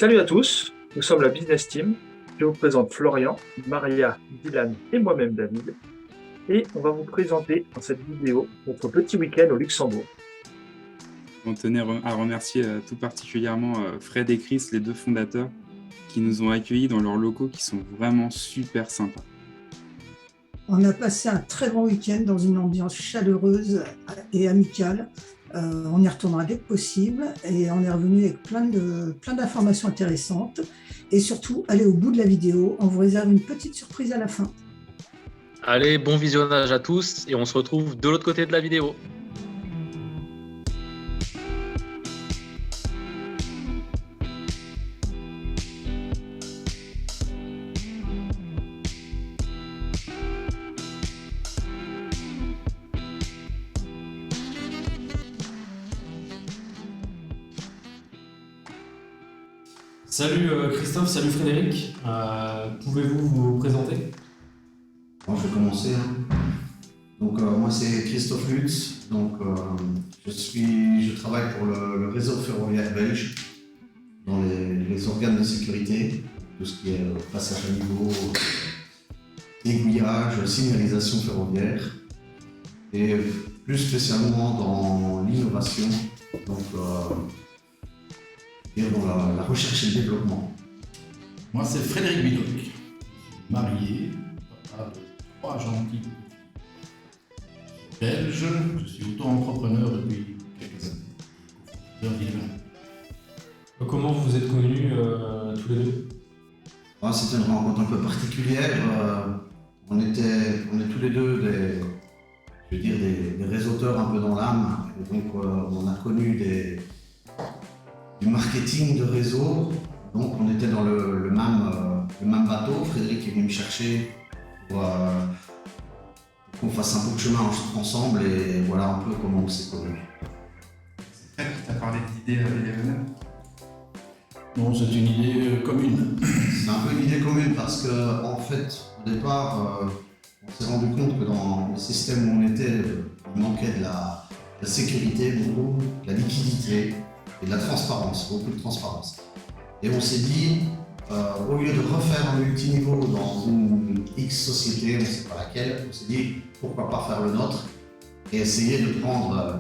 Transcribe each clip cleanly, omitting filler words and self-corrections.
Salut à tous, nous sommes la Business Team. Je vous présente Florian, Maria, Dylan et moi-même David. Et on va vous présenter dans cette vidéo notre petit week-end au Luxembourg. On tenait à remercier tout particulièrement Fred et Chris, les deux fondateurs, qui nous ont accueillis dans leurs locaux qui sont vraiment super sympas. On a passé un très bon week-end dans une ambiance chaleureuse et amicale. On y retournera dès que possible et on est revenu avec plein d'informations intéressantes. Et surtout, allez au bout de la vidéo, on vous réserve une petite surprise à la fin. Allez, bon visionnage à tous et on se retrouve de l'autre côté de la vidéo. Salut Christophe, salut Frédéric. Pouvez-vous vous présenter? Bon, je vais commencer. Donc, moi, c'est Christophe Lutz. Donc, je travaille pour le réseau ferroviaire belge dans les organes de sécurité, tout ce qui est passage à niveau, aiguillage, signalisation ferroviaire et plus spécialement dans l'innovation, donc dans la recherche et le développement. Moi, c'est Frédéric Bidoc, marié, papa de 3 gentils belges. Je suis auto-entrepreneur depuis quelques années, fondateur d'Eleven. Comment vous vous êtes connus tous les deux? C'était une rencontre un peu particulière. On est tous les deux des réseauteurs un peu dans l'âme. Et donc, on a connu du marketing de réseau. Donc, on était dans le même bateau. Frédéric est venu me chercher pour qu'on fasse un bout de chemin ensemble. Et voilà un peu comment on s'est connus. C'est Fred qui t'a parlé d'idée d'Eleven? Non, c'est une idée commune. C'est un peu une idée commune parce qu'en fait, au départ, on s'est rendu compte que dans le système où on était, il manquait de la sécurité, beaucoup, de la liquidité et de la transparence, beaucoup de transparence. Et on s'est dit, au lieu de refaire un multiniveau dans une X société, on ne sait pas laquelle, on s'est dit, pourquoi pas faire le nôtre et essayer de prendre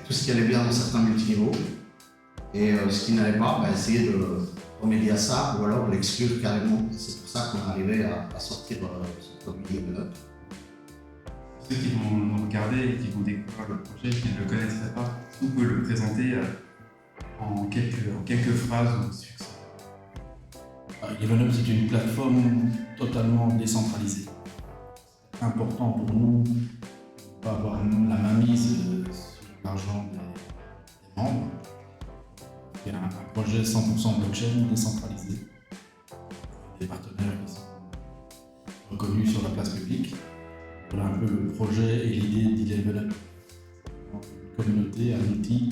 tout ce qui allait bien dans certains multiniveaux et ce qui n'allait pas, essayer de remédier à ça ou alors l'exclure carrément. C'est pour ça qu'on est arrivé à sortir ce produit Eleven. Ceux qui vont nous regarder et qui vont découvrir le projet, qui ne le connaîtraient pas, vous pouvez le présenter en quelques phrases ou succès. Eleven, c'est une plateforme totalement décentralisée. C'est important pour nous de ne pas avoir la mainmise sur l'argent des membres. Il y a un projet 100% blockchain décentralisé. Des partenaires qui sont reconnus sur la place publique. Voilà un peu le projet et l'idée d'Eleven. Une communauté, un outil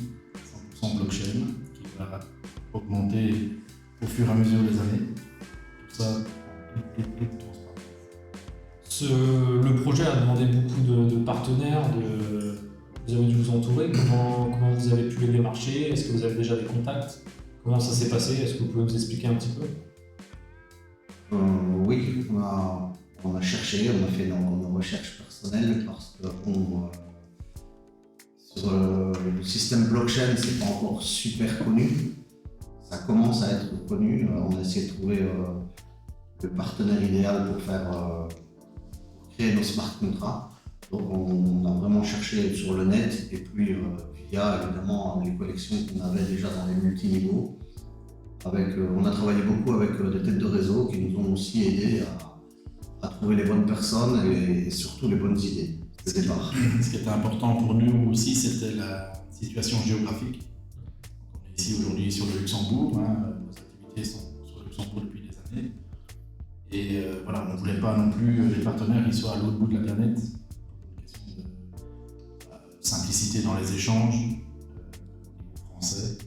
100% blockchain qui va augmenter au fur et à mesure des années. Tout ça en toute transparence. Le projet a demandé beaucoup de partenaires, vous avez dû vous entourer. Comment vous avez pu les démarcher? Est-ce que vous avez déjà des contacts? Comment ça s'est passé? Est-ce que vous pouvez nous expliquer un petit peu? Oui, on a cherché, on a fait nos recherches personnelles parce que sur le système blockchain, c'est pas encore super connu. Ça commence à être connu. On a essayé de trouver le partenaire idéal pour créer nos smart contracts. Donc on a vraiment cherché sur le net et puis via évidemment les collections qu'on avait déjà dans les multiniveaux. On a travaillé beaucoup avec des têtes de réseau qui nous ont aussi aidés à trouver les bonnes personnes et surtout les bonnes idées de départ. Ce qui était important pour nous aussi, c'était la situation géographique. On est ici aujourd'hui sur le Luxembourg, nos activités sont sur le Luxembourg depuis des années. Et voilà, on ne voulait pas non plus les partenaires qui soient à l'autre bout de la planète. Une question de simplicité dans les échanges, au niveau français.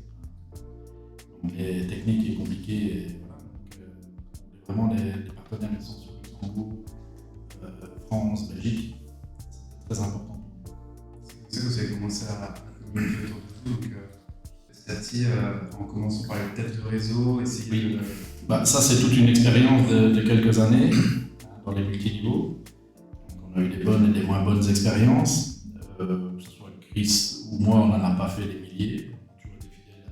Donc les techniques est compliqué. Et voilà, donc, vraiment les partenaires qui sont sur le Luxembourg, France, Belgique, c'est très important. Vous avez commencé à communiquer autour de vous, donc est-ce petit à petit, en commençant par les têtes de réseau, essayer de... Ça, c'est toute une expérience de quelques années dans les multiniveaux. Donc, on a eu des bonnes et des moins bonnes expériences. Que ce soit Chris ou moi, on n'en a pas fait des milliers. On a toujours été fidèles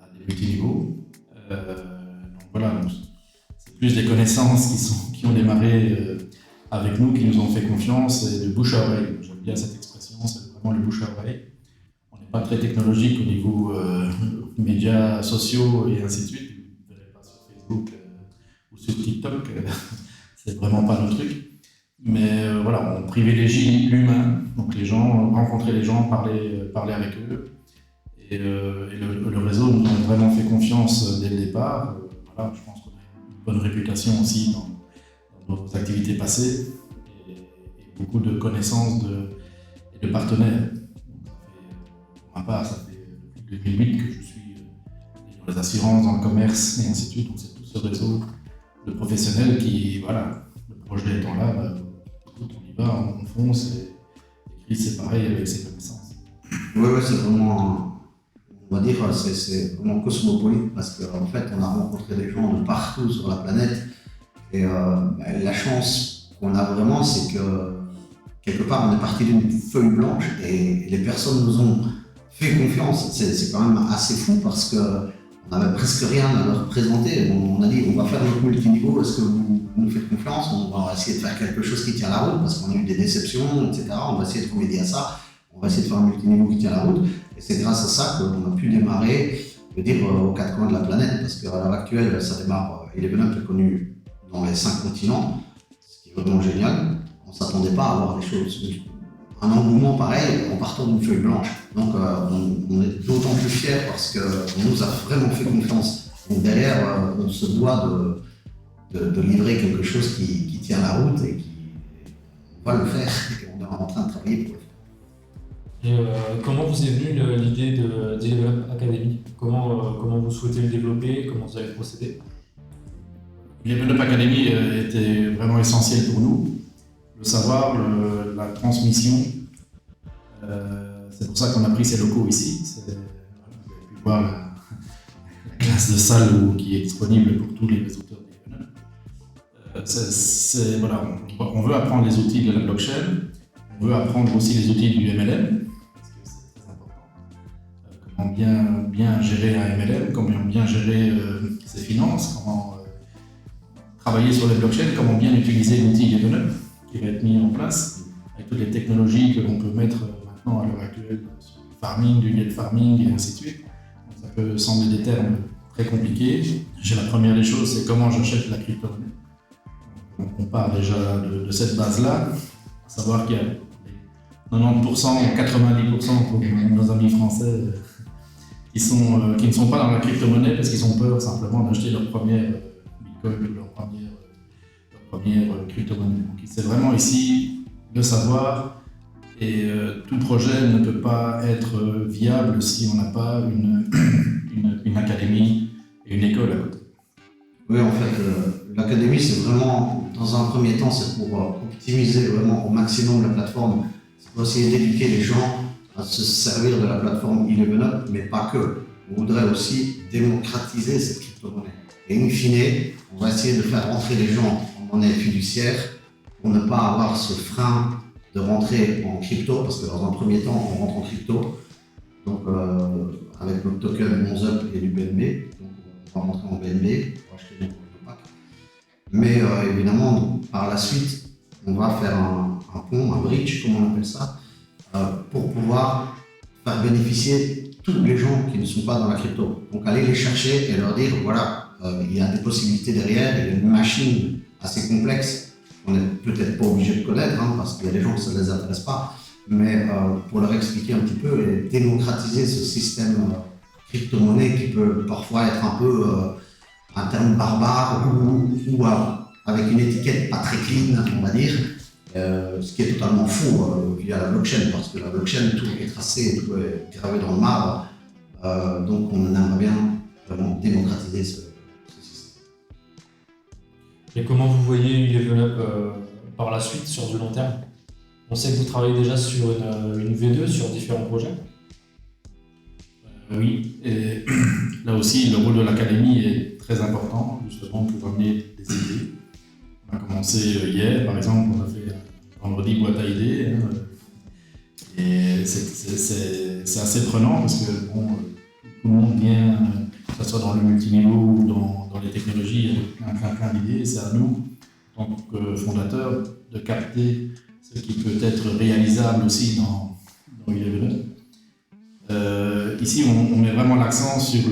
à des multiniveaux. Donc voilà, donc, c'est plus des connaissances qui ont démarré avec nous, qui nous ont fait confiance, et de bouche à oreille. J'aime bien cette expression, c'est vraiment le bouche à oreille. On n'est pas très technologique au niveau médias sociaux et ainsi de suite. Vous ne verrez pas sur Facebook ou sur TikTok, c'est vraiment pas notre truc. Mais voilà, on privilégie l'humain, donc les gens, rencontrer les gens, parler avec eux. Et le réseau nous a vraiment fait confiance dès le départ. Voilà, je pense qu'on a une bonne réputation aussi dans nos activités passées et beaucoup de connaissances et de partenaires. Donc, pour ma part, ça fait depuis 2008 que je suis dans les assurances, dans le commerce et ainsi de suite. Donc c'est tout ce réseau de professionnels qui, voilà, le projet étant là, écoute, on y va, on fonce, et Chris c'est pareil avec ses connaissances. Oui, c'est vraiment, on va dire, c'est vraiment cosmopolite parce qu'en fait, on a rencontré des gens de partout sur la planète. Et la chance qu'on a vraiment, c'est que quelque part, on est parti d'une feuille blanche et les personnes nous ont fait confiance. C'est quand même assez fou parce qu'on n'avait presque rien à leur présenter. On a dit, on va faire notre multiniveau, est-ce que vous nous faites confiance? On va essayer de faire quelque chose qui tient la route parce qu'on a eu des déceptions, etc. On va essayer de remédier à ça. On va essayer de faire un multiniveau qui tient la route. Et c'est grâce à ça qu'on a pu démarrer, je veux dire, aux quatre coins de la planète. Parce qu'à l'heure actuelle, ça démarre, Eleven Up est connu dans les 5 continents, ce qui est vraiment génial. On ne s'attendait pas à avoir des choses, un engouement pareil en partant d'une feuille blanche. Donc on est d'autant plus fiers parce qu'on nous a vraiment fait confiance. Donc derrière, on se doit de livrer quelque chose qui tient la route et on va le faire. Et on est en train de travailler pour le faire. Et comment vous est venue l'idée d'Eleven Up Academy? Comment vous souhaitez le développer? Comment vous allez procéder? Eleven Up Academy était vraiment essentiel pour nous. Le savoir, la transmission. C'est pour ça qu'on a pris ces locaux ici. Vous avez pu voir la classe de salle qui est disponible pour tous les auteurs d'Eleven Up. Voilà, on veut apprendre les outils de la blockchain. On veut apprendre aussi les outils du MLM, parce que c'est très important. Comment bien gérer un MLM, comment bien gérer ses finances, comment travailler sur les blockchains, comment bien utiliser l'outil Eleven Up qui va être mis en place, avec toutes les technologies que l'on peut mettre maintenant à l'heure actuelle sur le farming, du yield farming et ainsi de suite. Donc ça peut sembler des termes très compliqués. La première des choses, c'est comment j'achète la crypto-monnaie. Donc on part déjà de cette base-là, à savoir qu'il y a 90%, 90% pour nos amis français qui ne sont pas dans la crypto-monnaie parce qu'ils ont peur simplement d'acheter leur première Bitcoin ou leur première crypto-monnaie. Donc c'est vraiment ici le savoir, et tout projet ne peut pas être viable si on n'a pas une académie et une école à côté. Oui, en fait, l'académie, c'est vraiment, dans un premier temps, c'est pour optimiser vraiment au maximum la plateforme. C'est pour essayer d'éduquer les gens à se servir de la plateforme Eleven Up, mais pas que. On voudrait aussi démocratiser cette crypto-monnaie. Et in fine, on va essayer de faire rentrer les gens en monnaie fiduciaire pour ne pas avoir ce frein de rentrer en crypto, parce que dans un premier temps, on rentre en crypto, donc avec notre token 11up et du BNB, donc on va rentrer en BNB pour acheter nos packs. Mais évidemment, par la suite, on va faire un pont, un bridge, comme on appelle ça, pour pouvoir faire bénéficier tous les gens qui ne sont pas dans la crypto. Donc aller les chercher et leur dire, voilà, il y a des possibilités derrière, il y a une machine assez complexe qu'on n'est peut-être pas obligé de connaître, parce qu'il y a des gens que ça ne les intéresse pas, mais pour leur expliquer un petit peu et démocratiser ce système crypto-monnaie qui peut parfois être un peu un terme barbare ou avec une étiquette pas très clean, on va dire, ce qui est totalement faux via la blockchain, parce que la blockchain, tout est tracé, tout est gravé dans le marbre, donc on aimerait bien vraiment démocratiser ce système. Et comment vous voyez Eleven Up par la suite, sur du long terme? On sait que vous travaillez déjà sur une V2, sur différents projets. Oui, et là aussi, le rôle de l'académie est très important, justement, pour amener des idées. On a commencé hier, par exemple, on a fait un vendredi boîte à idées. Hein, et c'est assez prenant parce que bon, tout le monde vient, que ce soit dans le multiniveau ou dans les technologies, avec plein d'idées. C'est à nous, en tant que fondateurs, de capter ce qui peut être réalisable aussi dans Eleven. Ici, on met vraiment l'accent sur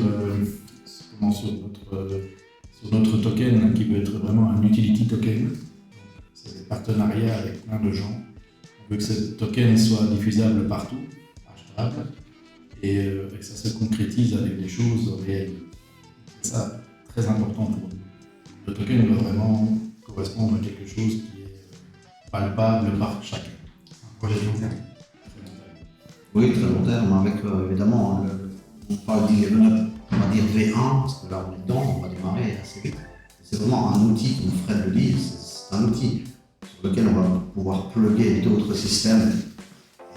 notre token qui veut être vraiment un utility token. C'est des partenariats avec plein de gens. On veut que ce token soit diffusable partout, achetable, et que ça se concrétise avec des choses réelles. C'est ça très important pour nous. Le token doit vraiment correspondre à quelque chose qui est palpable par chacun. C'est un projet de long terme. Oui, très long terme, avec évidemment, on parle d'Eleven, on va dire V1, parce que là on est dedans, on va démarrer assez vite. C'est vraiment un outil, comme Fred le dit, c'est un outil sur lequel on va pouvoir plugger d'autres systèmes.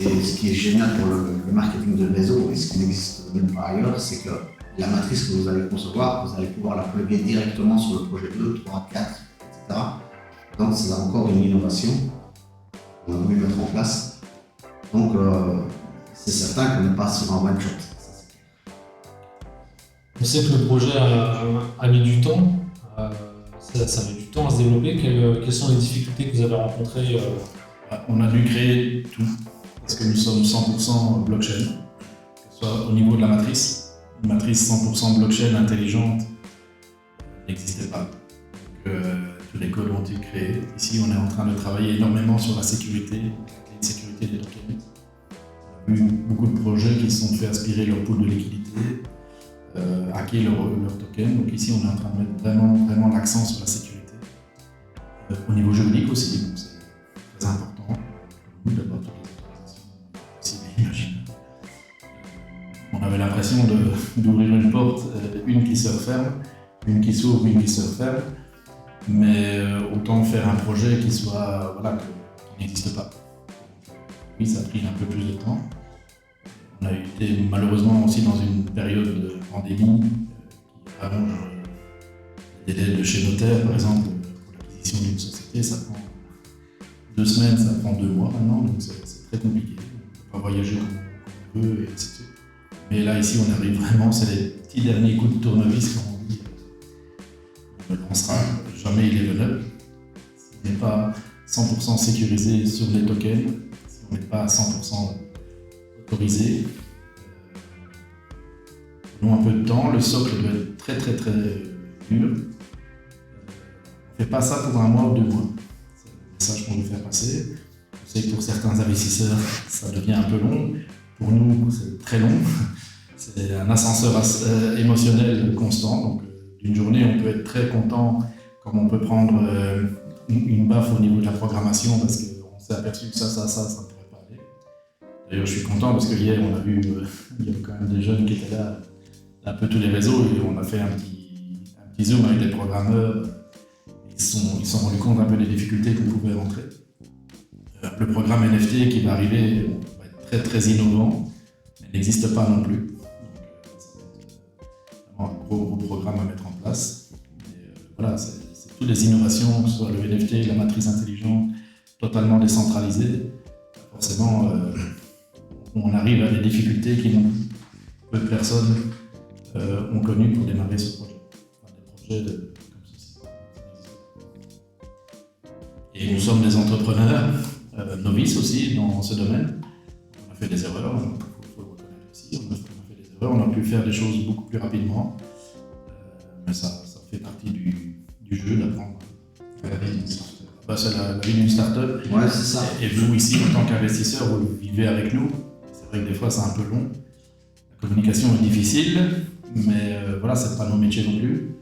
Et ce qui est génial pour le marketing de réseau, et ce qui n'existe même pas ailleurs, c'est que la matrice que vous allez concevoir, vous allez pouvoir la plugger directement sur le projet 2, 3, 4, etc. Donc c'est encore une innovation qu'on a voulu mettre en place. Donc c'est certain qu'on n'est pas sur un one shot. On sait que le projet a mis du temps, ça met du temps à se développer. Quelles sont les difficultés que vous avez rencontrées On a dû créer tout, parce que nous sommes 100% blockchain, que ce soit au niveau de la matrice. Une matrice 100% blockchain intelligente n'existait pas. Donc, tous les codes ont été créés. Ici, on est en train de travailler énormément sur la sécurité, la sécurité des tokens. On a vu beaucoup de projets qui se sont fait aspirer leur pool de liquidité, hacker leur token. Donc ici, on est en train de mettre vraiment l'accent sur la sécurité. Au niveau juridique aussi, donc c'est très important pour nous d'avoir toutes les autorisations possibles et imaginables. On avait l'impression d'ouvrir une porte, une qui se referme, une qui s'ouvre, une qui se referme, mais autant faire un projet qui soit, qui n'existe pas. Oui, ça a pris un peu plus de temps. On a été malheureusement aussi dans une période de pandémie qui rallonge les délais de chez notaire, par exemple, pour l'acquisition d'une société, ça prend 2 semaines, ça prend 2 mois maintenant, donc c'est très compliqué. On ne peut pas voyager comme on veut et ainsi de suite. Mais là, ici, on arrive vraiment, c'est les petits derniers coups de tournevis, comme on dit. On ne lancera jamais Eleven Up. Si on n'est pas 100% sécurisé sur les tokens, si on n'est pas à 100% autorisé, prenons un peu de temps, le socle doit être très dur. On ne fait pas ça pour 1 mois ou 2 mois. C'est le message qu'on veut faire passer. Je sais que pour certains investisseurs, ça devient un peu long. Pour nous, c'est très long. C'est un ascenseur émotionnel constant. Donc, d'une journée, on peut être très content, comme on peut prendre une baffe au niveau de la programmation parce qu'on s'est aperçu que ça ne pourrait pas aller. D'ailleurs, je suis content parce que hier, on a vu, il y avait quand même des jeunes qui étaient là, un peu tous les réseaux, et on a fait un petit zoom avec des programmeurs. Ils se sont rendus compte un peu des difficultés qu'on pouvait rentrer. Le programme NFT qui va arriver va être très innovant, mais n'existe pas non plus. Donc, ça va être un gros programme à mettre en place. Mais, c'est toutes les innovations, que ce soit le NFT, la matrice intelligente, totalement décentralisée. Forcément, on arrive à des difficultés qui peu de personnes ont connues pour démarrer ce projet. Enfin, des projets comme ceci. Et nous sommes des entrepreneurs novices aussi dans ce domaine. On a fait des erreurs, il faut le reconnaître aussi. On a fait des erreurs, on a pu faire des choses beaucoup plus rapidement. Mais ça fait partie du jeu d'apprendre. La vie d'une startup. C'est la vie d'une startup. Ouais, c'est ça. Et vous ici, en tant qu'investisseur, vous vivez avec nous. C'est vrai que des fois, c'est un peu long. La communication est difficile, mais c'est pas nos métiers non plus.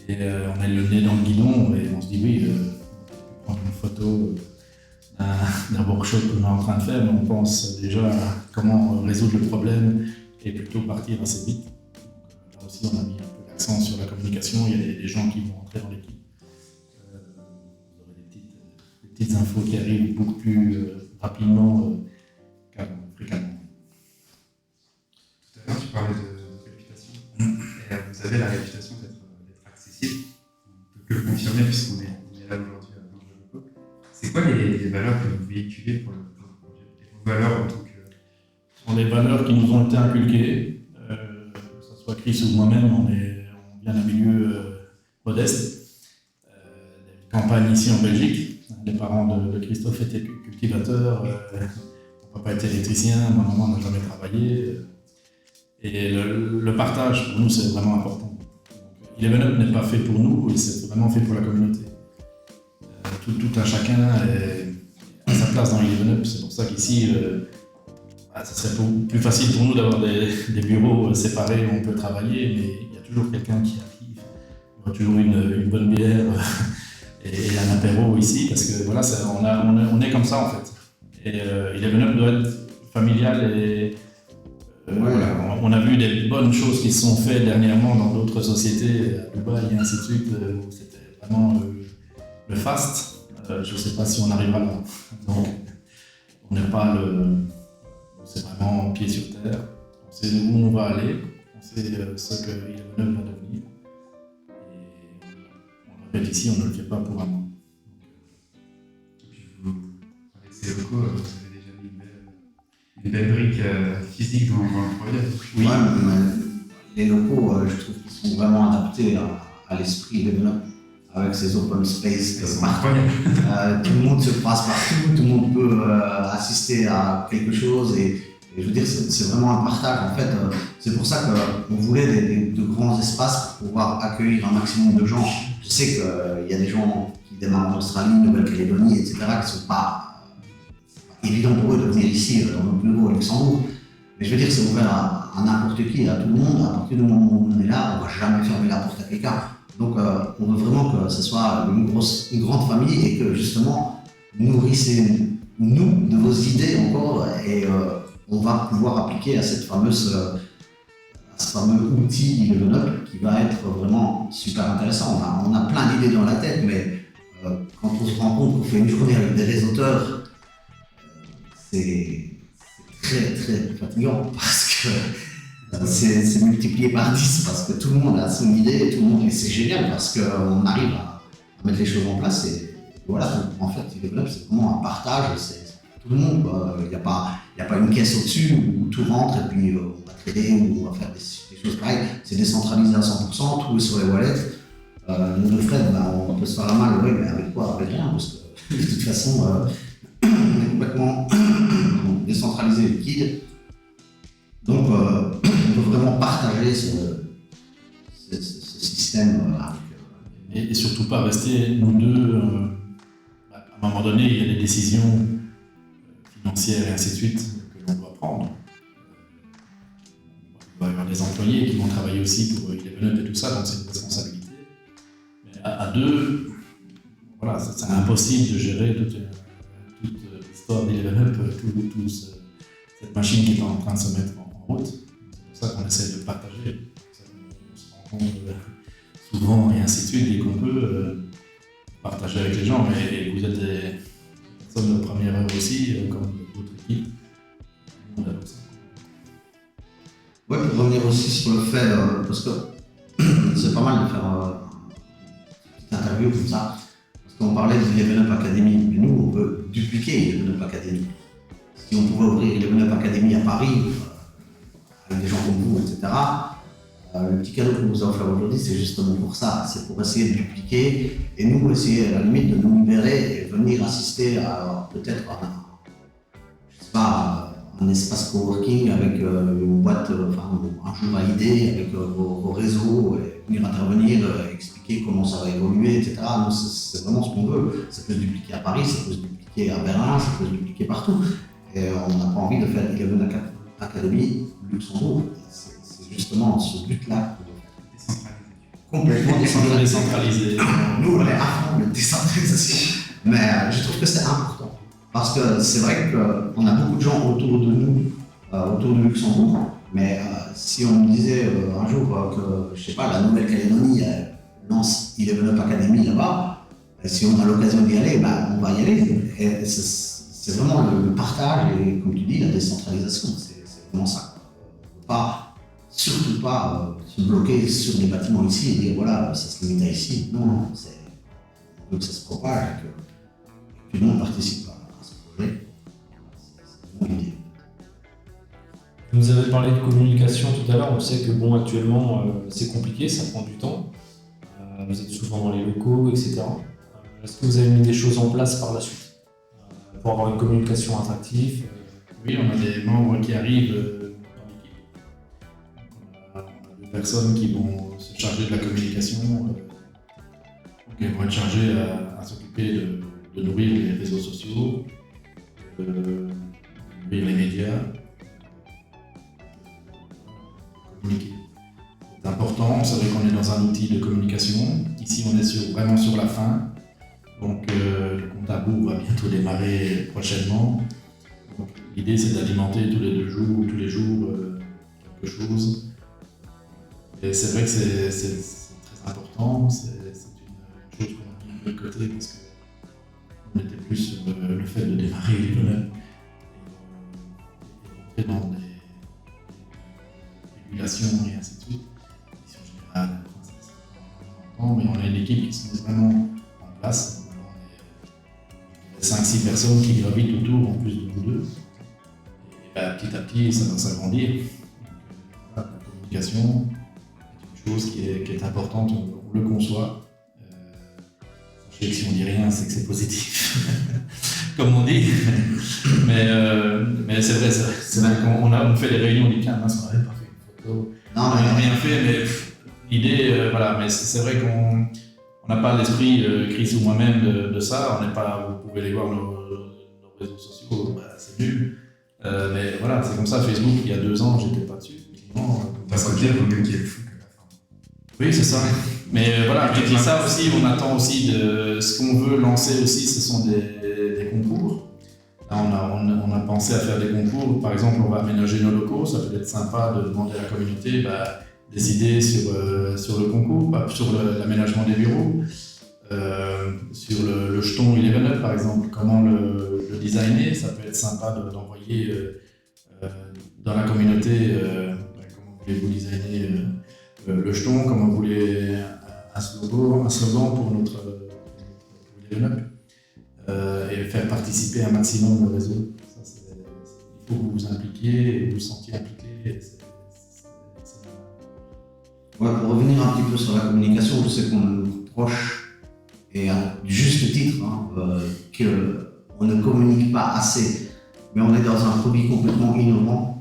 Et on a le nez dans le guidon et on se dit oui, on peut prendre une photo d'un workshop qu'on est en train de faire, mais on pense déjà à comment résoudre le problème et plutôt partir assez vite. Donc, là aussi, on a mis un peu l'accent sur la communication. Il y a des gens qui vont entrer dans l'équipe. Vous aurez des petites infos qui arrivent beaucoup plus rapidement fréquemment. Tout à l'heure, tu parlais réputation d'être accessible. On peut que le confirmer puisqu'on est là aujourd'hui dans le locaux. C'est quoi les valeurs que vous véhiculez pour le projet? Et vos valeurs en tant que... Ce sont des valeurs qui nous ont été inculquées, que ce soit Chris ou moi-même, on vient d'un milieu modeste, des campagnes ici en Belgique. Les parents de Christophe étaient cultivateurs, mon papa était électricien, ma maman n'a jamais travaillé. Et le partage, pour nous, c'est vraiment important. Eleven Up n'est pas fait pour nous, c'est vraiment fait pour la communauté. Tout un chacun a sa place dans Eleven Up, c'est pour ça qu'ici, ce serait plus facile pour nous d'avoir des bureaux séparés où on peut travailler, mais il y a toujours quelqu'un qui arrive, il y aura toujours une bonne bière et un apéro ici, parce que voilà, on est comme ça en fait. Et Eleven Up doit être familial et voilà, on a vu des bonnes choses qui se sont faites dernièrement dans d'autres sociétés, à Dubaï et ainsi de suite, où c'était vraiment le fast. Je ne sais pas si on arrivera là. Donc, on n'est pas c'est vraiment pied sur terre. On sait où on va aller, on sait ce que Eleven Up va devenir. Et on le répète ici, on ne le fait pas pour un an. Avec ces locaux, vous avez déjà mis une belle brique physique dans le projet. Oui, mais les locaux, je trouve qu'ils sont vraiment adaptés à l'esprit Eleven Up, avec ces open space. Tout le monde se passe partout, tout le monde peut assister à quelque chose et je veux dire, c'est vraiment un partage. En fait, c'est pour ça qu'on voulait de grands espaces pour pouvoir accueillir un maximum de gens. Je sais qu'il y a des gens qui démarrent en Australie, Nouvelle-Calédonie, etc., qui ne sont pas évident pour eux de venir ici dans nos bureaux à Luxembourg. Mais je veux dire, c'est ouvert à n'importe qui, à tout le monde. À partir du moment où on est là, on ne va jamais fermer la porte à quelqu'un. Donc on veut vraiment que ce soit une grande famille et que justement, nourrissez-nous de vos idées encore et on va pouvoir appliquer à ce fameux outil Eleven Up qui va être vraiment super intéressant. On a plein d'idées dans la tête, mais quand on se rend compte qu'on fait une journée avec des réseauteurs, c'est très très fatigant parce que c'est multiplié par 10 parce que tout le monde a son idée et tout le monde, et c'est génial parce qu'on arrive à mettre les choses en place et voilà. Donc, en fait, Eleven Up, c'est vraiment un partage, c'est tout le monde. Il n'y a pas une caisse au-dessus où tout rentre et puis on va trader ou on va faire des choses pareilles. C'est décentralisé à 100%, tout est sur les wallets. Nous de Fred, on peut se faire la main, oui, mais avec quoi? Avec rien, parce que de toute façon, on est complètement décentralisé et liquide. Donc, on peut vraiment partager ce système avec. Et surtout pas rester, nous deux, à un moment donné, il y a des décisions financières et ainsi de suite que l'on doit prendre. Il va y avoir des employés qui vont travailler aussi pour Eleven Up et tout ça, donc c'est une responsabilité. Mais à deux, voilà, c'est impossible de gérer toute l'histoire d'Eleven Up, toute cette machine qui est en train de se mettre en route. C'est pour ça qu'on essaie de partager. C'est pour ça qu'on se rencontre souvent et ainsi de suite, dès qu'on peut partager avec les gens. Mais vous êtes des personnes de première heure aussi, comme votre équipe. On adore ça. Ouais, pour revenir aussi sur le fait, parce que c'est pas mal de faire une petite interview comme ça, parce qu'on parlait de Eleven Up Academy, mais nous on veut dupliquer Eleven Up Academy. Si on pouvait ouvrir Eleven Up Academy à Paris, avec des gens comme vous, etc., le petit cadeau qu'on vous a offert aujourd'hui, c'est justement pour ça, c'est pour essayer de dupliquer et nous essayer à la limite de nous libérer et venir assister à peut-être un espace coworking avec une boîte, un jeu validé avec vos réseaux, et venir intervenir, expliquer comment ça va évoluer, etc. Nous, c'est vraiment ce qu'on veut. Ça peut se dupliquer à Paris, ça peut se dupliquer à Berlin, ça peut se dupliquer partout. Et on n'a pas envie de faire Eleven Up Academy Luxembourg. C'est justement ce but-là complètement décentralisé. Nous, on est à fond de décentralisation. Mais je trouve que c'est important. Parce que c'est vrai qu'on a beaucoup de gens autour de nous, autour de Luxembourg, mais si on me disait un jour que, je sais pas, la Nouvelle-Calédonie lance Eleven Up Academy là-bas, si on a l'occasion d'y aller, on va y aller. Et c'est vraiment le partage et, comme tu dis, la décentralisation, c'est vraiment ça. Surtout pas se bloquer sur les bâtiments ici et dire voilà, ça se limite à ici. Non, non, on veut que ça se propage et que tout le monde participe à ce projet. C'est une idée. Vous nous avez parlé de communication tout à l'heure. On sait que bon, actuellement, c'est compliqué, ça prend du temps. Vous êtes souvent dans les locaux, etc. Est-ce que vous avez mis des choses en place par la suite pour avoir une communication attractive? Oui, on a des membres qui arrivent dans l'équipe. On a 2 personnes qui vont se charger de la communication. Donc elles vont être chargées à s'occuper de nourrir les réseaux sociaux, de nourrir les médias, communiquer. C'est important, c'est vrai qu'on est dans un outil de communication. Ici, on est vraiment sur la fin. Donc, le compte à rebours va bientôt démarrer prochainement. Donc, l'idée, c'est d'alimenter tous les 2 jours ou tous les jours quelque chose. Et c'est vrai que c'est très important. C'est une chose qu'on a mis de côté parce qu'on était plus sur le fait de démarrer les bonheurs et rentrer dans des régulations et ainsi de suite. Ici, en général, mais on a une équipe qui se met vraiment en place. 5-6 personnes qui gravitent autour en plus de vous 2. Et petit à petit, ça va s'agrandir. La communication est une chose qui est importante, on le conçoit. Sachez que si on dit rien, c'est que c'est positif, comme on dit. Mais c'est vrai qu'on fait des réunions, on dit tiens, mince, on n'avait pas fait une photo. On n'a rien fait, mais l'idée, voilà, mais c'est vrai qu'on n'a pas l'esprit, Chris ou moi-même, de ça. On n'est pas, vous pouvez aller voir nos réseaux sociaux, c'est nul. Mais voilà, c'est comme ça. Facebook, il y a 2 ans, j'étais pas dessus. D'un côté, il vaut mieux qu'il y ait le fou que la fin. Oui, c'est ça. Mais voilà, je dis ça aussi, on attend aussi de ce qu'on veut lancer aussi, ce sont des concours. Là, on a pensé à faire des concours. Par exemple, on va aménager nos locaux. Ça peut être sympa de demander à la communauté des idées sur le concours, sur l'aménagement des bureaux, sur le jeton 11 par exemple, comment le designer. Ça peut être sympa d'envoyer dans la communauté comment voulez-vous designer le jeton, comment vous voulez un slogan pour notre 11 et faire participer un maximum le réseau. Il faut que vous vous impliquiez et vous vous sentiez impliqué. Ouais, pour revenir un petit peu sur la communication, je sais qu'on nous reproche, et à juste titre, qu'on ne communique pas assez, mais on est dans un produit complètement innovant,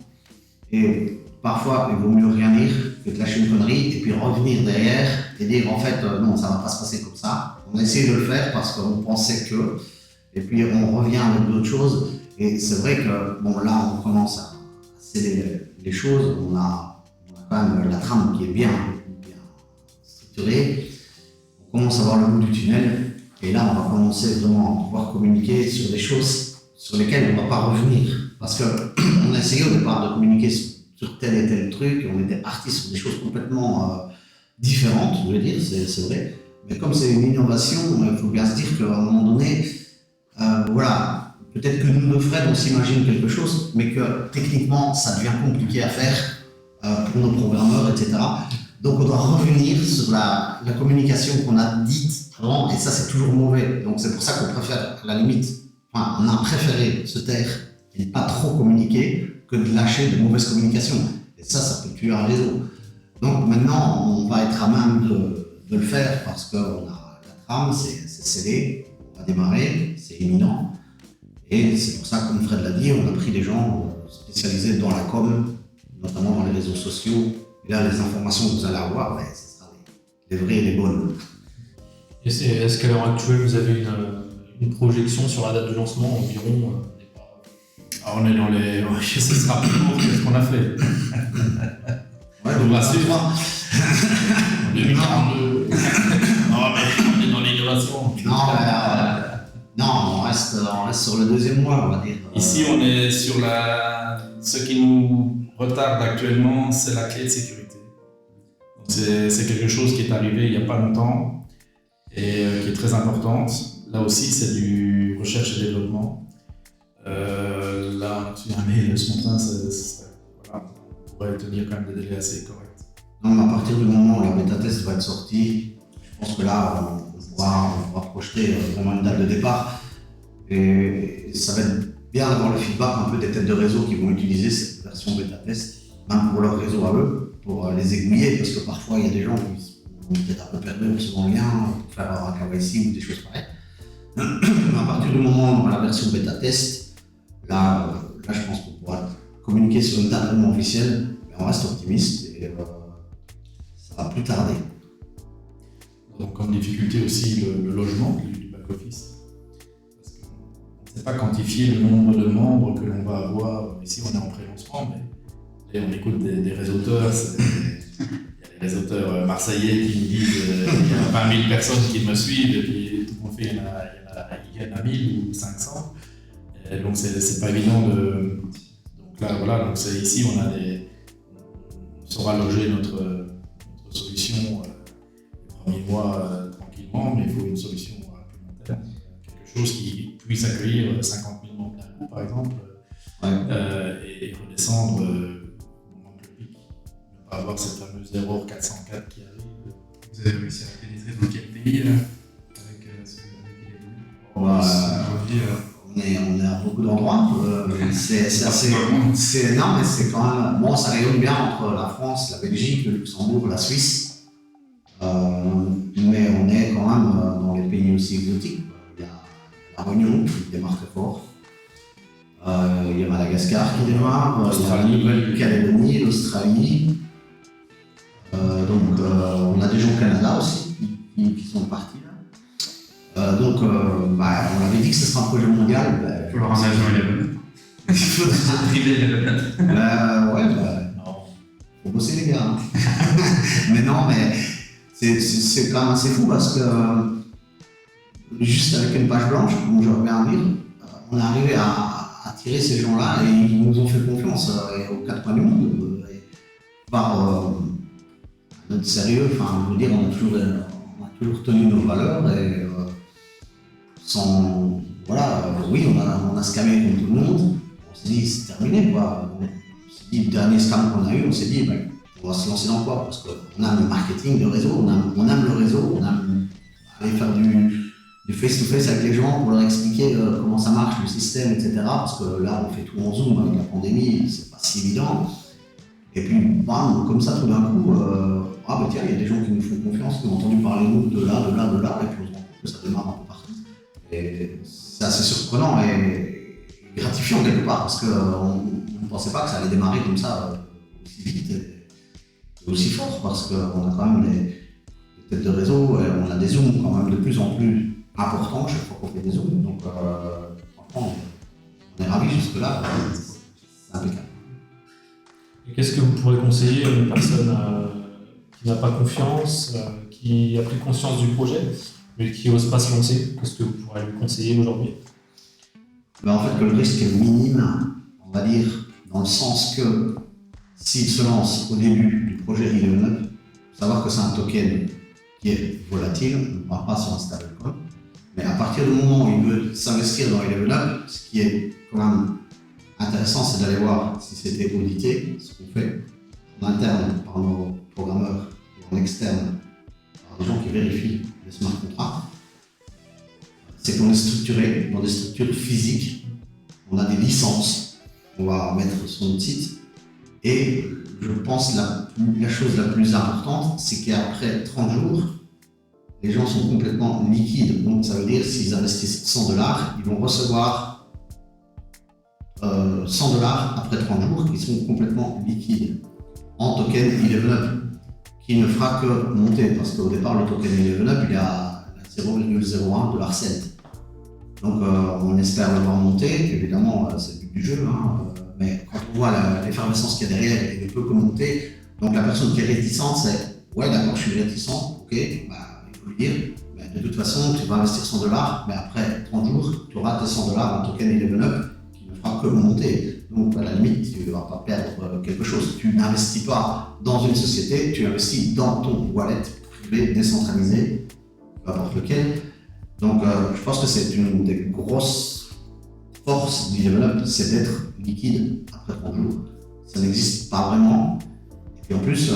et parfois il vaut mieux rien dire que de lâcher une connerie, et puis revenir derrière et dire en fait non, ça ne va pas se passer comme ça. On a essayé de le faire parce qu'on pensait que, et puis on revient avec d'autres choses, et c'est vrai que bon, là on commence à sceller les choses, on a quand même la trame qui est bien structurée, on commence à voir le bout du tunnel, et là on va commencer vraiment à pouvoir communiquer sur des choses sur lesquelles on ne va pas revenir, parce qu'on a essayé au départ de communiquer sur tel et tel truc, on était parti sur des choses complètement différentes, je veux dire, c'est vrai, mais comme c'est une innovation, il faut bien se dire qu'à un moment donné, voilà, peut-être que nous, Fred, on s'imagine quelque chose, mais que techniquement ça devient compliqué à faire pour nos programmeurs, etc. Donc on doit revenir sur la communication qu'on a dite avant, et ça c'est toujours mauvais. Donc c'est pour ça qu'on préfère, à la limite, enfin, on a préféré se taire et ne pas trop communiquer que de lâcher de mauvaises communications. Et ça peut tuer un réseau. Donc maintenant on va être à même de le faire parce qu'on a la trame, c'est scellé, on va démarrer, c'est imminent. Et c'est pour ça, comme Fred l'a dit, on a pris des gens spécialisés dans la com, notamment dans les réseaux sociaux. Et là, les informations que vous allez avoir, ce sera les vraies et les bonnes. Et est-ce qu'à l'heure actuelle, vous avez une projection sur la date de lancement environ On est dans les... ce sera plus court que ce qu'on a fait. Ouais, on va suivre. 2042. Non, mais on est dans l'innovation. Non, on reste sur le 2e mois, on va dire. Ici, on est sur ce qui nous retarde actuellement, c'est la clé de sécurité. C'est quelque chose qui est arrivé il n'y a pas longtemps et qui est très importante. Là aussi, c'est du recherche et développement. Là, on a reçu un mail ce matin, voilà, on pourrait tenir quand même des délais assez corrects. Non, mais à partir du moment où la bêta-test va être sortie, je pense que là, on pourra projeter vraiment une date de départ. Et ça va être bien d'avoir le feedback un peu des têtes de réseau qui vont utiliser cette version bêta-test, même pour leur réseau à eux, pour les aiguiller, parce que parfois il y a des gens qui sont peut-être un peu perdus en second lien, pour faire un KYC ou des choses pareilles. Mais à partir du moment où on aura la version bêta-test, là, je pense qu'on pourra communiquer sur une date vraiment officielle, mais on reste optimiste et ça va plus tarder. Donc, comme difficulté aussi, le logement du back-office. Parce qu'on ne sait pas quantifier le nombre de membres que l'on va avoir. Ici, on est en pré-lancement, mais on écoute des réseauteurs. Il y a des réseauteurs marseillais qui nous disent il y a 20 000 personnes qui me suivent, et puis tout le monde fait il y en a 1000 ou 500. Et donc, c'est pas évident de. Donc là, voilà, donc ici, on saura loger notre solution les premiers mois tranquillement, mais il faut une solution à plus long terme. Quelque chose qui puisse accueillir 50 000 membres d'un coup, par exemple, et redescendre au moment de le pic. Ne pas avoir cette fameuse erreur 404 qui arrive. Vous avez réussi à pénétrer dans quel pays avec ce que vous avez On est à beaucoup d'endroits. C'est assez. Non, mais c'est quand même. Bon, ça rayonne bien entre la France, la Belgique, le Luxembourg, la Suisse. Mais on est quand même dans les pays aussi exotiques. Il y a la Réunion qui démarre très fort. Il y a Madagascar qui démarre. L'Australie. Il y a la Nouvelle-Calédonie, l'Australie. Donc, on a des gens au Canada aussi qui sont partis là. Donc, on avait dit que ce sera un projet mondial. Il faut leur un agent Eleven. Il faudra privé Eleven. faut bosser les gars. Mais non, mais c'est quand même assez fou parce que juste avec une page blanche, comme je reviens à dire, on est arrivé à attirer ces gens-là et ils nous ont fait confiance aux quatre coins du monde. Par notre sérieux, enfin, je veux dire, on a toujours tenu nos valeurs et sans. Voilà, oui, on a scamé comme tout le monde. On s'est dit, c'est terminé quoi. On s'est dit, le dernier scam qu'on a eu, on s'est dit, on va se lancer dans quoi? Parce qu'on aime le marketing de réseau, on aime le réseau, on aime aller faire du face-to-face avec les gens pour leur expliquer comment ça marche, le système, etc. Parce que là, on fait tout en Zoom avec la pandémie, c'est pas si évident. Et puis, bam, comme ça, tout d'un coup, tiens, il y a des gens qui nous font confiance, qui ont entendu parler de nous de là, et puis on se rend compte que ça démarre un peu partout. Et c'est assez surprenant et gratifiant quelque part, parce qu'on ne pensait pas que ça allait démarrer comme ça aussi vite et aussi fort, parce qu'on a quand même des têtes de réseau, et on a des zooms quand même de plus en plus importants chaque fois qu'on fait des zooms. Donc, franchement, on est ravis jusque-là, c'est impeccable. Et qu'est-ce que vous pourrez conseiller à une personne qui n'a pas confiance, qui a pris conscience du projet, mais qui n'ose pas se lancer? Qu'est-ce que vous pourrez lui conseiller aujourd'hui? En fait, que le risque est minime, on va dire, dans le sens que s'il se lance au début du projet Eleven Up, il faut savoir que c'est un token qui est volatile, on ne parle pas sur un stablecoin, mais à partir du moment où il veut s'investir dans Eleven Up, ce qui est quand même intéressant, c'est d'aller voir si c'était audité, ce qu'on fait en interne par nos programmeurs et en externe par des gens qui vérifient les smart contracts. C'est qu'on est structuré dans des structures physiques, on a des licences qu'on va mettre sur notre site, et je pense la chose la plus importante, c'est qu'après 30 jours, les gens sont complètement liquides. Donc ça veut dire s'ils investissent 100 $, ils vont recevoir 100 $ après 30 jours qui sont complètement liquides en token Eleven Up, qui ne fera que monter, parce qu'au départ le token Eleven Up il est à 0,01 $cent. Donc on espère le voir monter, évidemment c'est le but du jeu, mais quand on voit l'effervescence qu'il y a derrière, il ne peut que monter. Donc la personne qui est réticente, c'est ouais d'accord, je suis réticent, ok, il faut lui dire, mais de toute façon tu vas investir 100 $, mais après 30 jours tu auras tes 100 $ en token Eleven Up qui ne fera que monter. Donc à la limite tu ne vas pas perdre quelque chose. Tu n'investis pas dans une société, tu investis dans ton wallet privé décentralisé, peu importe lequel. Donc je pense que c'est une des grosses forces du Eleven Up, c'est d'être liquide après 30 jours. Ça n'existe pas vraiment. Et puis en plus,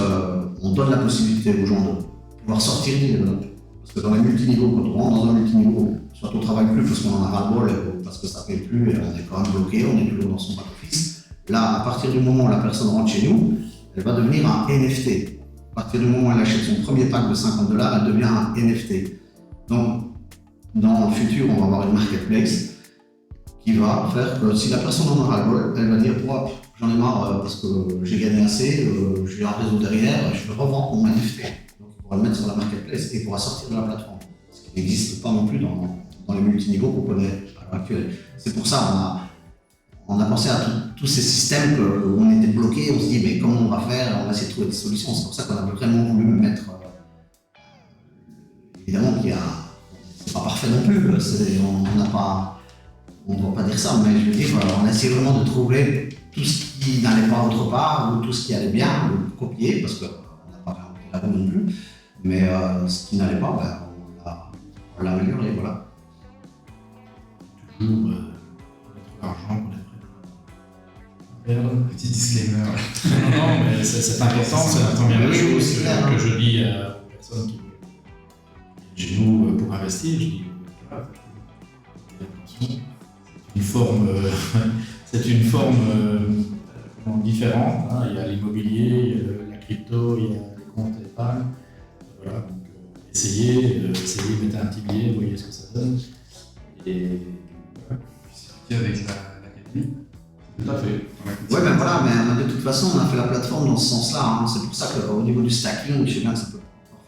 on donne la possibilité aux gens de pouvoir sortir du level up. Parce que dans les multiniveaux, quand on rentre dans un multiniveau, soit on ne travaille plus parce qu'on en a ras-le-bol, parce que ça ne paye plus, et on est quand même bloqué, on est toujours dans son back-office. Là, à partir du moment où la personne rentre chez nous, elle va devenir un NFT. À partir du moment où elle achète son premier pack de $50, elle devient un NFT. Donc, dans le futur, on va avoir une marketplace qui va faire que si la personne en a ras-le-bol, elle va dire oh, j'en ai marre parce que j'ai gagné assez, j'ai un réseau derrière, je vais revendre mon NFT. Donc, il pourra le mettre sur la marketplace et il pourra sortir de la plateforme. Ce qui n'existe pas non plus dans les multiniveaux qu'on connaît à l'heure actuelle. C'est pour ça on a pensé à tous ces systèmes où on était bloqué, on se dit mais comment on va faire, on va essayer de trouver des solutions. C'est pour ça qu'on a vraiment voulu mettre, évidemment c'est pas parfait non plus, on ne doit pas dire ça, mais je veux dire, on a essayé vraiment de trouver tout ce qui n'allait pas autre part ou tout ce qui allait bien, le copier, parce qu'on n'a pas réinventé la roue non plus, mais ce qui n'allait pas, on l'a amélioré, voilà. Toujours connaître l'argent, connaître Petit disclaimer. Non, mais c'est important, c'est la première chose que je dis aux personnes qui viennent chez nous pour investir. Je dis, voilà, attention, c'est une forme différente. Hein. Il y a l'immobilier, il y a la crypto, il y a les comptes épargne. Voilà, donc essayez, mettez un petit billet, voyez ce que ça donne. Et Puis avec l'académie. tout à fait. Ouais, ben voilà, mais de toute façon, on a fait la plateforme dans ce sens-là. Hein. C'est pour ça qu'au niveau du stacking, je sais bien que ça peut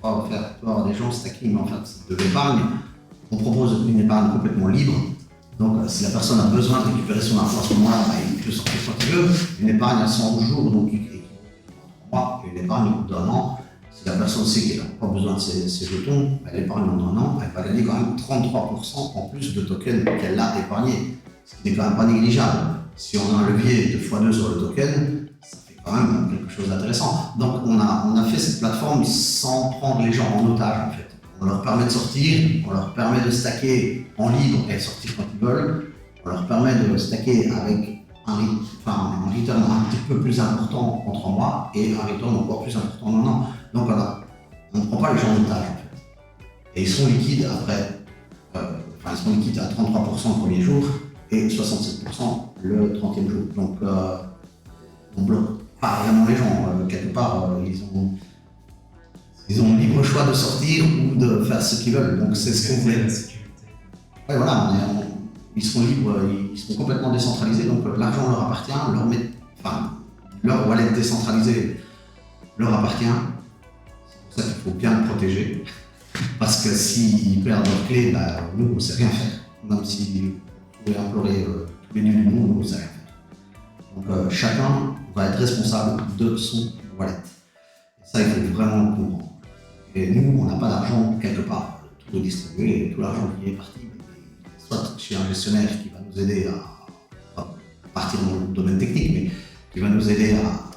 parfois faire peur à des gens, stacking, mais en fait, c'est de l'épargne. On propose une épargne complètement libre. Donc, si la personne a besoin de récupérer son argent à ce moment-là, il peut sortir quand il veut. Une épargne à 100 jours, donc il mois, et une épargne au bout d'un an. Si la personne sait qu'elle n'a pas besoin de ses jetons, elle épargne en un an, elle va gagner quand même 33% en plus de tokens qu'elle a épargnés. Ce qui n'est quand même pas négligeable. Si on a un levier de x2 sur le token, ça fait quand même quelque chose d'intéressant. Donc on a fait cette plateforme sans prendre les gens en otage en fait. On leur permet de sortir, on leur permet de stacker en libre et de sortir quand ils veulent. On leur permet de stacker avec un return un petit peu plus important en 3 mois et un return encore plus important en 1 an. Donc voilà, on ne prend pas les gens en otage en fait. Et ils sont liquides après, ils sont liquides à 33% le premier jour et 67% le 30e jour. Donc on bloque pas vraiment les gens. Quelque part, ils ont le libre choix de sortir ou de faire ce qu'ils veulent. Donc c'est ce qu'on voulait. La sécurité. Ouais, voilà, ils seront libres, ils seront complètement décentralisés, donc l'argent leur appartient, leur wallet décentralisé leur appartient. C'est pour ça qu'il faut bien le protéger. Parce que s'ils perdent leur clé, nous on ne sait rien faire. Même si vous pouvez implorer tous les dieux du monde, nous on ne sait rien faire. Donc chacun va être responsable de son wallet. Et ça, il faut vraiment le comprendre. Et nous, on n'a pas d'argent quelque part. Tout est distribué, et tout l'argent qui est parti, soit chez un gestionnaire qui va nous aider à partir dans le domaine technique, mais qui va nous aider à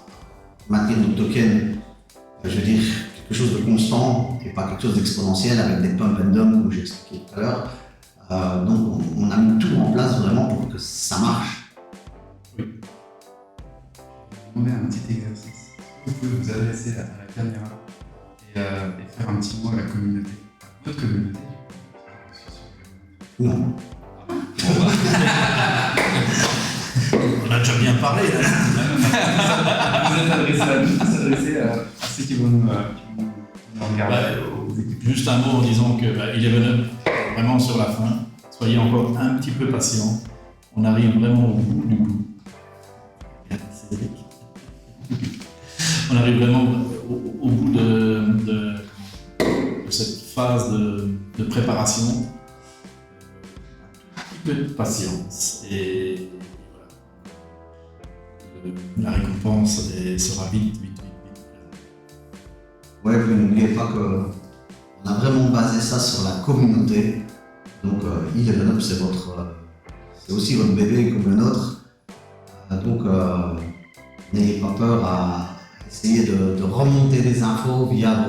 maintenir notre token, je veux dire, quelque chose de constant et pas quelque chose d'exponentiel avec des pump and dump, comme j'ai expliqué tout à l'heure. Donc on a mis tout en place vraiment pour que ça marche. Oui. On a un petit exercice. Vous pouvez vous adresser à la caméra et faire un petit mot à la communauté. Votre communauté. Non. On a déjà bien parlé là. Vous êtes adressé à nous, vous adressez à ceux qui vont nous regarder. Juste un mot en disant que Eleven Up est vraiment sur la fin. Soyez encore un petit peu patients. On arrive vraiment au bout du bout. On arrive vraiment au bout de cette phase de préparation. Un petit peu de patience et voilà. La récompense sera vite. Ouais, vous n'oubliez pas qu'on a vraiment basé ça sur la communauté. Donc, Eleven Up, c'est aussi votre bébé comme le nôtre. Donc, n'ayez pas peur à essayer de remonter des infos via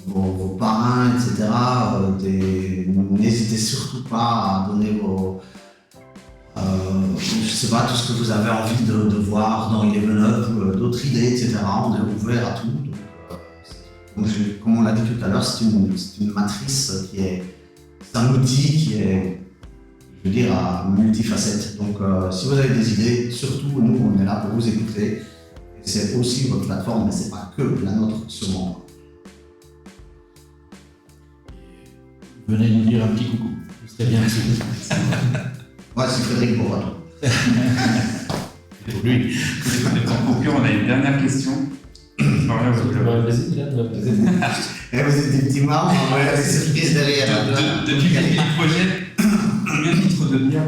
vos parrains, etc. N'hésitez surtout pas à donner je sais pas, tout ce que vous avez envie de voir dans Eleven Up, d'autres idées, etc. On est ouvert à tout. Donc, comme on l'a dit tout à l'heure, c'est une matrice c'est un outil qui est, je veux dire, à multifacette. Donc, si vous avez des idées, surtout, nous, on est là pour vous écouter. Et c'est aussi votre plateforme, mais c'est pas que la nôtre, sûrement. Venez nous dire un petit coucou. Ce serait bien aussi. Ouais, c'est Frédéric Bourrato. Pour lui. Pour conclure, on a une dernière question. Florian, Vas-y, Dylan, vas-y. Eh, vous êtes des petits marrons, on va des surprises derrière. Depuis le début du projet, combien de litres de bière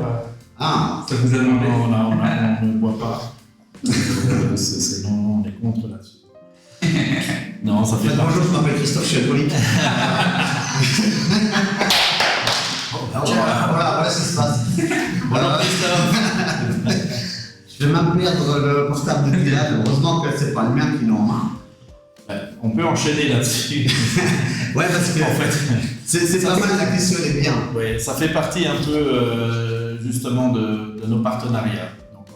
Ah, ça vous a demandé? On ne boit pas. Non, on est contre là-dessus. Non, ça fait pas. bonjour, je m'appelle Christophe, je suis alcoolique. Voilà ce qui se passe. Voilà, Je vais même perdre le portable de Dylan. Heureusement que c'est pas le mien qui l'a en main. on peut enchaîner là-dessus. Ouais, parce que En fait, c'est pas mal, la question elle est bien. ouais, ça fait partie un peu justement de nos partenariats. Donc,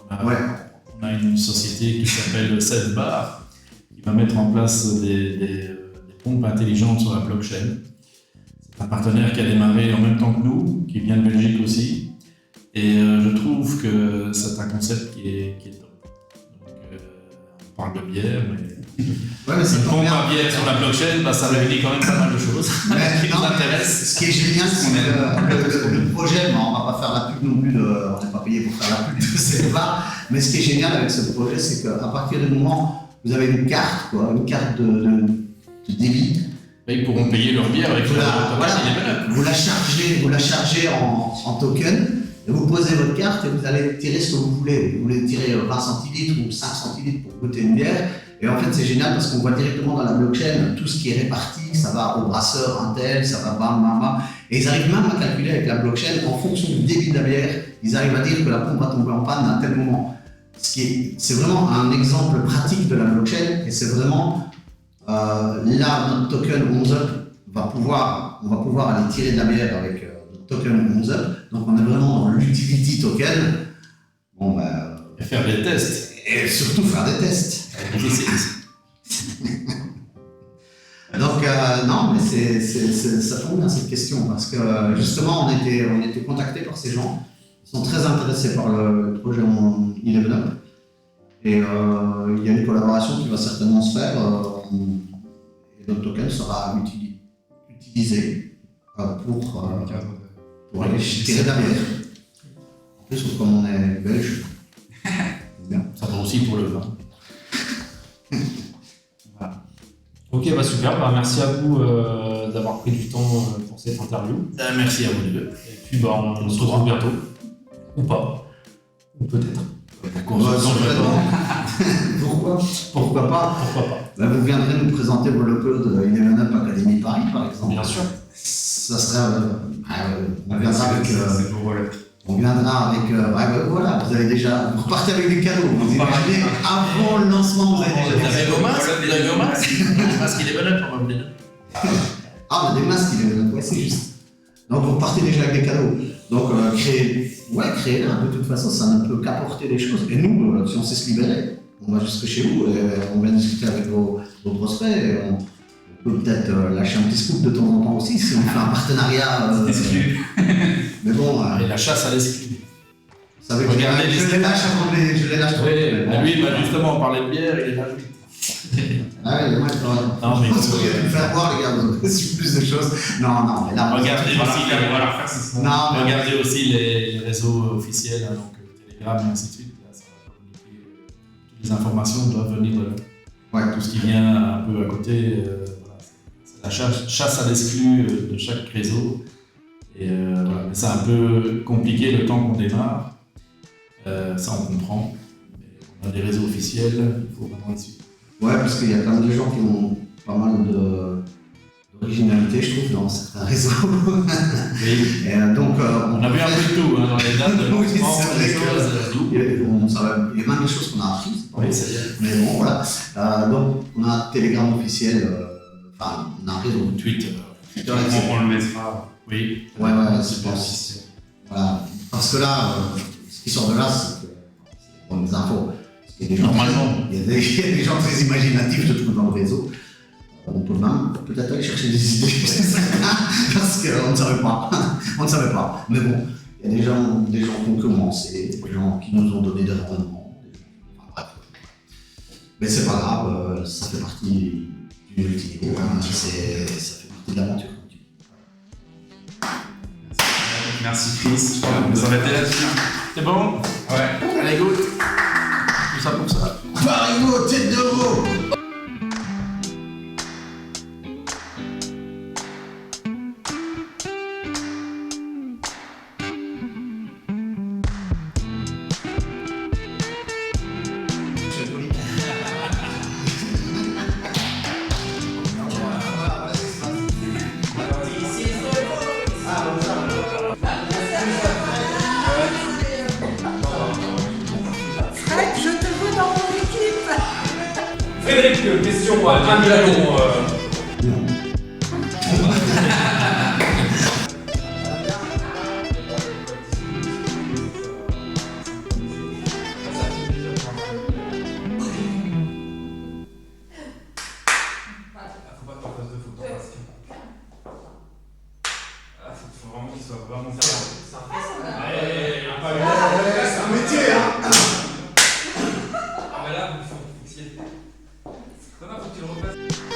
on a une société qui s'appelle Selfbar qui va mettre en place des pompes intelligentes sur la blockchain. C'est un partenaire qui a démarré en même temps que nous, qui vient de Belgique aussi. Et je trouve que c'est un concept qui est top. Donc, on parle de bière, mais Ouais, mais c'est une pas pompe bien. à bière sur la blockchain, bah, ça réunit quand même pas mal de choses Mais qui non, nous intéressent. Ce qui est génial, c'est que le projet, bon, on va pas faire la pub non plus, on n'est pas payé pour faire la pub, c'est pas. Mais ce qui est génial avec ce projet, c'est qu'à partir du moment où vous avez une carte de débit, Et ils pourront payer leur bière avec le token. vous la chargez en token, et vous posez votre carte et vous allez tirer ce que vous voulez. Vous voulez tirer 20 centilitres ou 5 centilitres pour goûter une bière. Et en fait, c'est génial parce qu'on voit directement dans la blockchain tout ce qui est réparti, ça va au brasseur, un tel, ça va bam, bam, bam. Et ils arrivent même à calculer avec la blockchain, en fonction du débit de la bière, ils arrivent à dire que la pompe va tomber en panne à tel moment. C'est vraiment un exemple pratique de la blockchain et c'est vraiment là, notre token 11up, on va pouvoir aller tirer de la bière avec notre token 11up. Donc on est vraiment dans l'utility token. Bon, Et faire des tests. et surtout faire des tests. Donc non, mais ça tombe bien cette question parce que justement on était contactés par ces gens. Ils sont très intéressés par le projet Eleven Up. Et il y a une collaboration qui va certainement se faire. Et notre token sera utilisé pour aller tirer de la bière. En plus, comme on est belge, c'est bien. Ça va aussi pour le vin. Voilà. Ok, bah super. Bah, merci à vous d'avoir pris du temps pour cette interview. Merci à vous les deux. Et puis bah, on se retrouve bientôt. Ou pas. Ou peut-être. Pourquoi pas? Pourquoi pas. Bah, vous viendrez nous présenter vos locaux de Eleven Up Academy Paris, par exemple. Bien sûr. Ça serait. On viendra avec. C'est beau, voilà. On viendra avec. Voilà, vous avez déjà. Vous repartez avec des cadeaux. Vous imaginez, avant le lancement, vous avez déjà Vous des avez cadeaux. vos masques? Vous avez vos masques? Le masque, il est bon, on va me les donner. Ah, mais des masques, ouais, c'est juste. Donc vous repartez déjà avec des cadeaux. Donc créez là. De toute façon, ça ne peut qu'apporter des choses. Et nous, si on sait se libérer, on va jusque chez vous, et on va discuter avec vos prospects. Et on peut peut-être lâcher un petit scoop de temps en temps aussi, si on fait un partenariat. Exclu. Mais bon, Et la chasse à l'exclu. ça veut dire Regardez que les je les lâche avant de les. Je les lâche. Oui, Mais bon. lui, bah, justement, on parlait de bière, il est là. Ah ouais, ouais, Non, mais je pense qu'il y a pu faire voir, les gars, sur plus de choses. Non, mais là. Regardez On va aussi, la refaire ce soir. Non, mais regardez aussi les réseaux officiels, hein, donc Telegram et ainsi de suite. Là, ça va communiquer. Toutes les informations doivent venir de là. ouais. Tout ce qui vient un peu à côté, voilà, c'est la chasse à l'exclu de chaque réseau. Et voilà. Mais c'est un peu compliqué le temps qu'on démarre. Ça, on comprend. Mais on a des réseaux officiels, il faut vraiment les suivre. Ouais, parce qu'il y a quand même des gens qui ont pas mal d'originalité, je trouve, dans certains réseaux. Oui. Et donc, On a vu un peu de tout hein, dans les dates de Oui, lancement, c'est vrai des que- choses. il y a même des choses qu'on a apprises, c'est pas Oui, bon. c'est bien. Mais bon, voilà. Donc, on a un Telegram officiel, enfin, on a un réseau. Twitter. On le mettra. Oui. Ouais, je pense. Voilà. Parce que là, ce qui sort de là, c'est bonnes infos. Parce qu'il y a des gens Normalement. il y a des gens très imaginatifs, je trouve, dans le réseau. On peut même peut-être aller chercher des idées, parce qu'on ne savait pas. On ne savait pas. Mais bon, il y a des gens qui ont commencé, des gens qui nous ont donné des rendements. Enfin, bref. Mais c'est pas grave, ça fait partie du multiniveau, hein, ça fait partie de l'aventure. Merci Chris, je crois qu'on peut s'arrêter là-dessus. C'est bon? Ouais. Allez, go! Tout ça pour ça. Parigo, tête de veau! Fred, je te veux dans mon équipe. Frédéric, question à 1 million. Faut pas que t'en fasses de photos parce que. Faut vraiment qu'il soit vraiment sérieux. C'est un métier, hein! Ah, mais là, faut que tu le repasses.